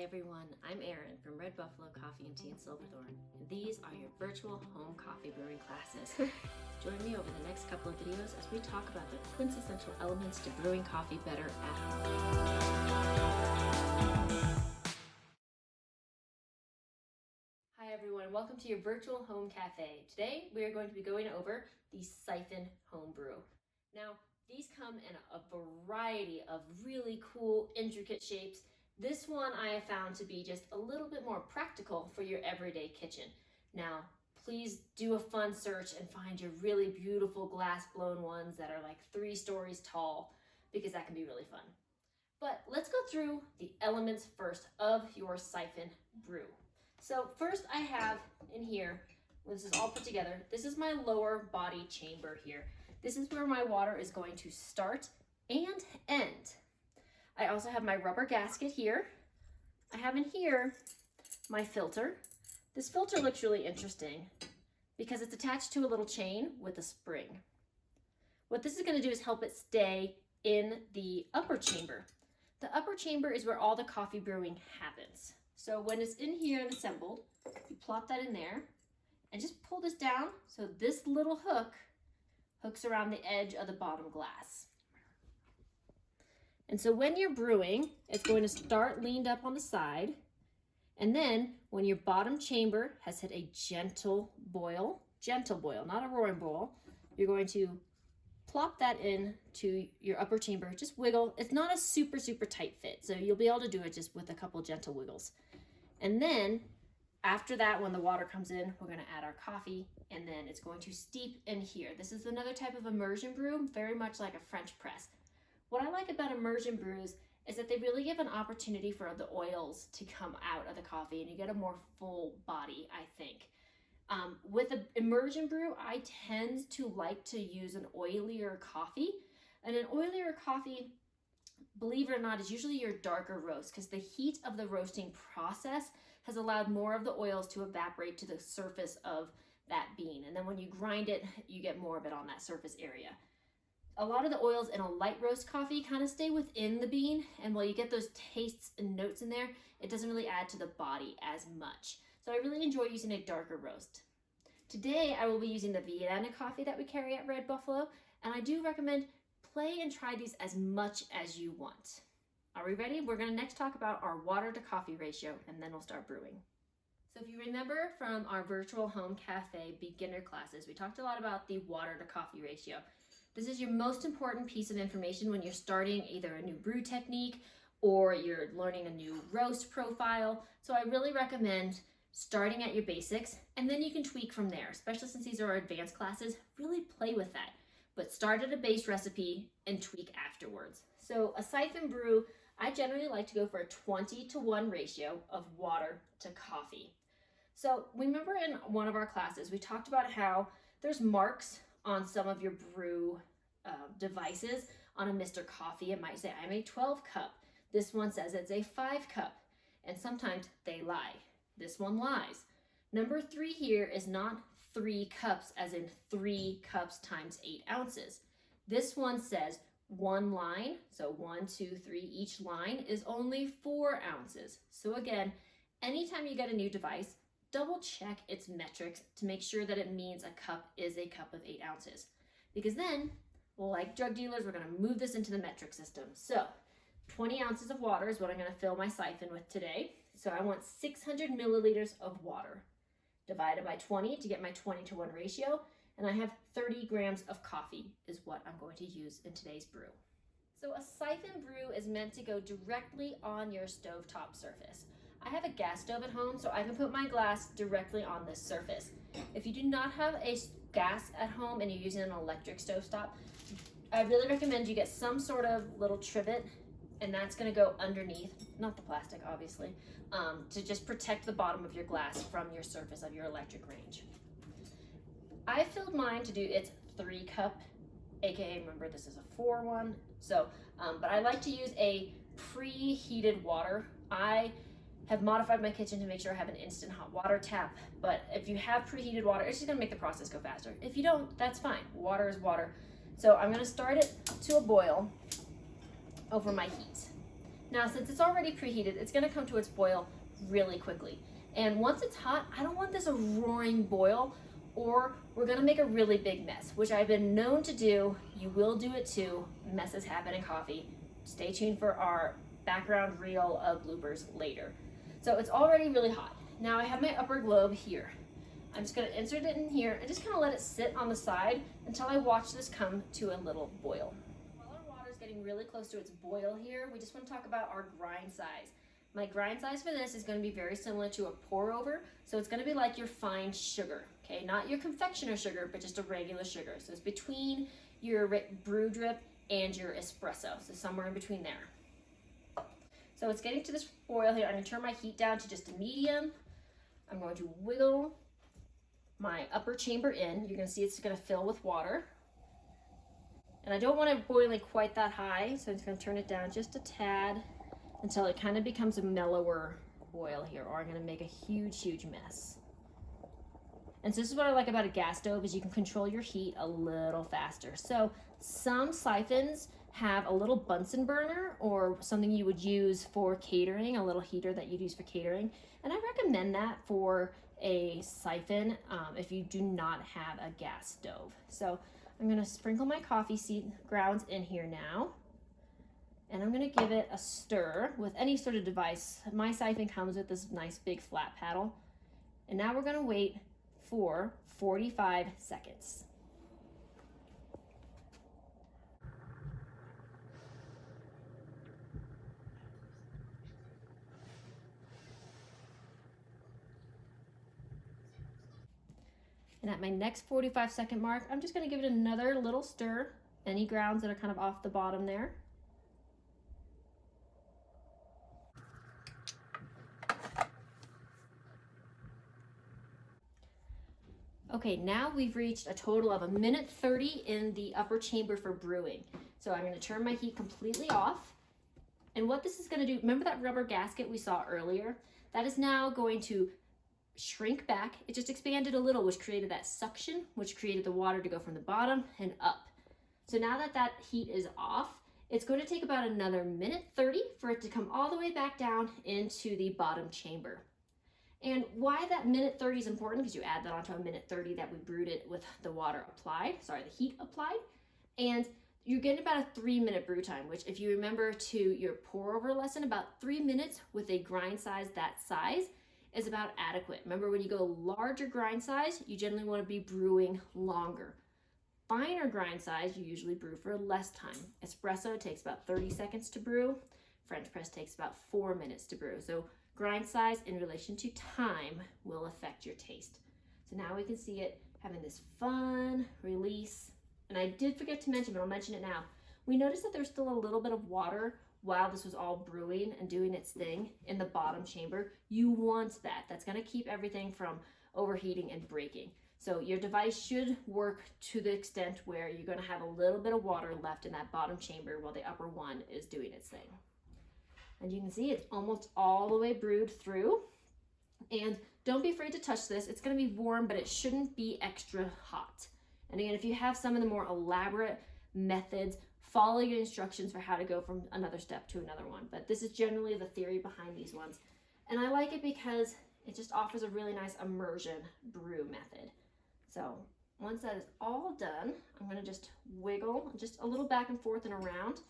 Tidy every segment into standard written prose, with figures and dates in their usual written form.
everyone, I'm Erin from Red Buffalo Coffee and Tea in Silverthorne, and these are your virtual home coffee brewing classes. Join me over the next couple of videos as we talk about the quintessential elements to brewing coffee better at home. Hi everyone, welcome to your virtual home cafe. Today we are going to be going over the Syphon home brew. Now, these come in a variety of really cool, intricate shapes. This one I have found to be just a little bit more practical for your everyday kitchen. Now, please do a fun search and find your really beautiful glass blown ones that are like 3 stories tall, because that can be really fun. But let's go through the elements first of your Syphon brew. So first I have in here, when this is all put together, this is my lower body chamber here. This is where my water is going to start and end. I also have my rubber gasket here. I have in here my filter. This filter looks really interesting because it's attached to a little chain with a spring. What this is going to do is help it stay in the upper chamber. The upper chamber is where all the coffee brewing happens. So when it's in here and assembled, you plop that in there and just pull this down so this little hook hooks around the edge of the bottom glass. And so when you're brewing, it's going to start leaned up on the side. And then when your bottom chamber has hit a gentle boil, not a roaring boil, you're going to plop that in to your upper chamber. Just wiggle. It's not a super tight fit, so you'll be able to do it just with a couple gentle wiggles. And then after that, when the water comes in, we're going to add our coffee, and then it's going to steep in here. This is another type of immersion brew, very much like a French press. What I like about immersion brews is that they really give an opportunity for the oils to come out of the coffee, and you get a more full body, I think. With an immersion brew, I tend to like to use an oilier coffee, and an oilier coffee, believe it or not, is usually your darker roast, because the heat of the roasting process has allowed more of the oils to evaporate to the surface of that bean. And then when you grind it, you get more of it on that surface area. A lot of the oils in a light roast coffee kind of stay within the bean, and while you get those tastes and notes in there, it doesn't really add to the body as much. So I really enjoy using a darker roast. Today I will be using the Vienna coffee that we carry at Red Buffalo, and I do recommend play and try these as much as you want. Are we ready? We're going to next talk about our water to coffee ratio, and then we'll start brewing. So if you remember from our virtual home cafe beginner classes, we talked a lot about the water to coffee ratio. This is your most important piece of information when you're starting either a new brew technique or you're learning a new roast profile. So I really recommend starting at your basics, and then you can tweak from there, especially since these are advanced classes. Really play with that, but start at a base recipe and tweak afterwards. So a Syphon brew, I generally like to go for a 20-to-1 ratio of water to coffee. So remember in one of our classes, we talked about how there's marks on some of your brew devices. On a Mr. Coffee, it might say, I'm a 12 cup. This one says it's a 5 cup. And sometimes they lie. This one lies. Number 3 here is not 3 cups as in 3 cups times 8 ounces. This one says 1 line, so 1, 2, 3, each line is only 4 ounces. So again, anytime you get a new device, double check its metrics to make sure that it means a cup is a cup of 8 ounces. Because then, like drug dealers, we're going to move this into the metric system. So 20 ounces of water is what I'm going to fill my Syphon with today. So I want 600 milliliters of water divided by 20 to get my 20-to-1 ratio. And I have 30 grams of coffee is what I'm going to use in today's brew. So a Syphon brew is meant to go directly on your stovetop surface. I have a gas stove at home, so I can put my glass directly on this surface. If you do not have a gas at home and you're using an electric stovetop, I really recommend you get some sort of little trivet, and that's going to go underneath, not the plastic obviously, to just protect the bottom of your glass from your surface of your electric range. I filled mine to do its 3 cup, aka remember this is a 4 one, so but I like to use a preheated water. I have modified my kitchen to make sure I have an instant hot water tap, but if you have preheated water, it's just gonna make the process go faster. If you don't, that's fine. Water is water. So I'm gonna start it to a boil over my heat. Now, since it's already preheated, it's gonna come to its boil really quickly. And once it's hot, I don't want this a roaring boil, or we're gonna make a really big mess, which I've been known to do. You will do it too. Messes happen in coffee. Stay tuned for our background reel of bloopers later. So it's already really hot. Now I have my upper globe here. I'm just gonna insert it in here and just kind of let it sit on the side until I watch this come to a little boil. While our water is getting really close to its boil here, we just want to talk about our grind size. My grind size for this is going to be very similar to a pour over, so it's going to be like your fine sugar, okay? Not your confectioner sugar, but just a regular sugar. So it's between your brew drip and your espresso, so somewhere in between there. So it's getting to this boil here. I'm going to turn my heat down to just a medium. I'm going to wiggle my upper chamber in. You're going to see it's going to fill with water. And I don't want it boiling quite that high, so I'm just going to turn it down just a tad until it kind of becomes a mellower boil here, or I'm going to make a huge mess. And so this is what I like about a gas stove, is you can control your heat a little faster. So some siphons have a little Bunsen burner, or something you would use for catering, a little heater that you'd use for catering. And I recommend that for a siphon if you do not have a gas stove. So I'm going to sprinkle my coffee seed grounds in here now. And I'm going to give it a stir with any sort of device. My siphon comes with this nice big flat paddle. And now we're going to wait for 45 seconds. And at my next 45-second mark, I'm just going to give it another little stir. Any grounds that are kind of off the bottom there. Okay, now we've reached a total of 1:30 in the upper chamber for brewing. So I'm going to turn my heat completely off. And what this is going to do, remember that rubber gasket we saw earlier? That is now going to shrink back. It just expanded a little, which created that suction, which created the water to go from the bottom and up. So now that that heat is off, it's going to take about another 1:30 for it to come all the way back down into the bottom chamber. And why that 1:30 is important, because you add that onto a 1:30 that we brewed it with the water applied, the heat applied, and you're getting about a 3-minute brew time, which if you remember to your pour over lesson, about 3 minutes with a grind size that size is about adequate. Remember, when you go larger grind size, you generally want to be brewing longer. Finer grind size, you usually brew for less time. Espresso takes about 30 seconds to brew. French press takes about 4 minutes to brew. So grind size in relation to time will affect your taste. So now we can see it having this fun release. And I did forget to mention, but I'll mention it now. We noticed that there's still a little bit of water while this was all brewing and doing its thing in the bottom chamber. You want that. That's going to keep everything from overheating and breaking. So your device should work to the extent where you're going to have a little bit of water left in that bottom chamber while the upper one is doing its thing. And you can see it's almost all the way brewed through. And don't be afraid to touch this. It's going to be warm, but it shouldn't be extra hot. And again, if you have some of the more elaborate methods, follow your instructions for how to go from another step to another one. But this is generally the theory behind these ones. And I like it because it just offers a really nice immersion brew method. So once that is all done, I'm going to just wiggle just a little back and forth and around.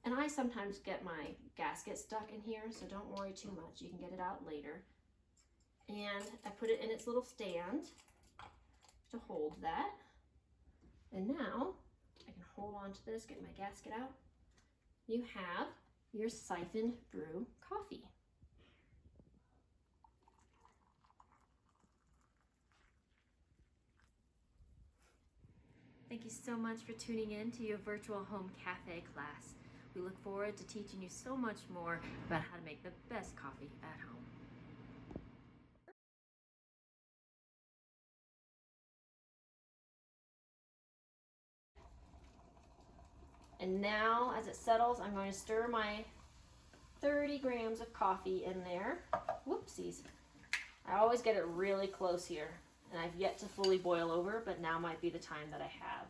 And I sometimes get my gasket stuck in here, so don't worry too much. You can get it out later. And I put it in its little stand to hold that. And now I can hold on to this, get my gasket out. You have your Syphon Brew coffee. Thank you so much for tuning in to your virtual home cafe class. We look forward to teaching you so much more about how to make the best coffee at home. And now, as it settles, I'm going to stir my 30 grams of coffee in there. Whoopsies. I always get it really close here, and I've yet to fully boil over, but now might be the time that I have.